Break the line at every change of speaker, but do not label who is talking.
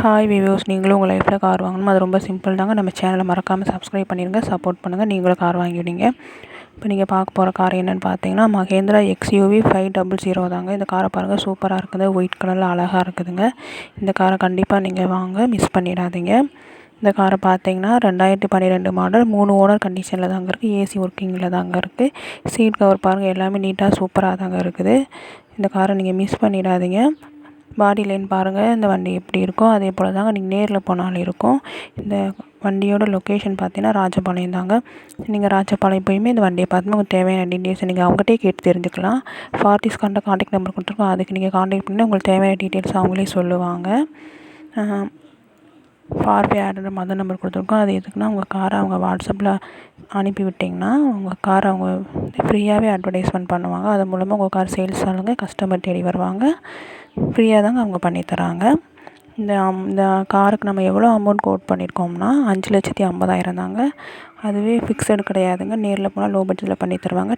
Hi viewers, நீங்களும் உங்கள் லைஃப்பில் கார் வாங்கணும். அது ரொம்ப சிம்பிள் தாங்க. நம்ம சேனலை மறக்காமல் சப்ஸ்கிரைப் பண்ணிடுங்க, சப்போர்ட் பண்ணுங்கள். நீங்களும் கார் வாங்கிவிடுங்க. இப்போ நீங்கள் பார்க்க போகிற கார் என்னென்னு பார்த்தீங்கன்னா, மகேந்திரா XUV 500 தாங்க. இந்த காரை பாருங்கள், சூப்பராக இருக்குது. ஒயிட் கலரில் அழகாக இருக்குதுங்க. இந்த காரை கண்டிப்பாக நீங்கள் வாங்க, மிஸ் பண்ணிடாதீங்க. இந்த காரை பார்த்தீங்கன்னா 2012 மாடல், 3 ஓனர் கண்டிஷனில் தாங்க இருக்குது. ஏசி ஒர்க்கிங்கில் தாங்க இருக்குது. சீட் கவர் பாருங்கள், எல்லாமே நீட்டாக சூப்பராக தாங்க இருக்குது. இந்த காரை நீங்கள் மிஸ் பண்ணிடாதீங்க. பாடி லைன் பாருங்கள், இந்த வண்டி எப்படி இருக்கும் அதே போல் தாங்க நீங்கள் நேரில் போனாலும் இருக்கும். இந்த வண்டியோட லொக்கேஷன் பார்த்தீங்கன்னா ராஜபாளையம் தாங்க. நீங்கள் ராஜபாளையம் போயுமே இந்த வண்டியை பார்த்து உங்களுக்கு தேவையான டீட்டெயில்ஸ் நீங்கள் அவங்ககிட்டே கேட்டு தெரிஞ்சுக்கலாம். ஃபார்ட்டிஸ் கான்டாக்ட் நம்பர் கொடுத்துருக்கோம், அதுக்கு நீங்கள் கான்டாக்ட் பண்ணி உங்களுக்கு தேவையான டீட்டெயில்ஸ் அவங்களே சொல்லுவாங்க. ஃபார்வே ஆர்டர் மொதல் நம்பர் கொடுத்துருக்கோம். அது எதுக்குன்னா உங்கள் காரை அவங்க வாட்ஸ்அப்பில் அனுப்பி விட்டிங்கன்னா உங்கள் காரை அவங்க ஃப்ரீயாகவே அட்வர்டைஸ்மெண்ட் பண்ணுவாங்க. அது மூலமாக உங்கள் கார் சேல்ஸ் ஆளுங்க கஸ்டமர் தேடி வருவாங்க. ஃப்ரீயாக தாங்க அவங்க பண்ணித்தராங்க. இந்த காருக்கு நம்ம எவ்வளோ அமௌண்ட் கோட் பண்ணியிருக்கோம்னா 5,50,000 தாங்க. அதுவே ஃபிக்ஸடு கிடையாதுங்க. நேரில் போனால் லோ பட்ஜெட்டில் பண்ணி தருவாங்க.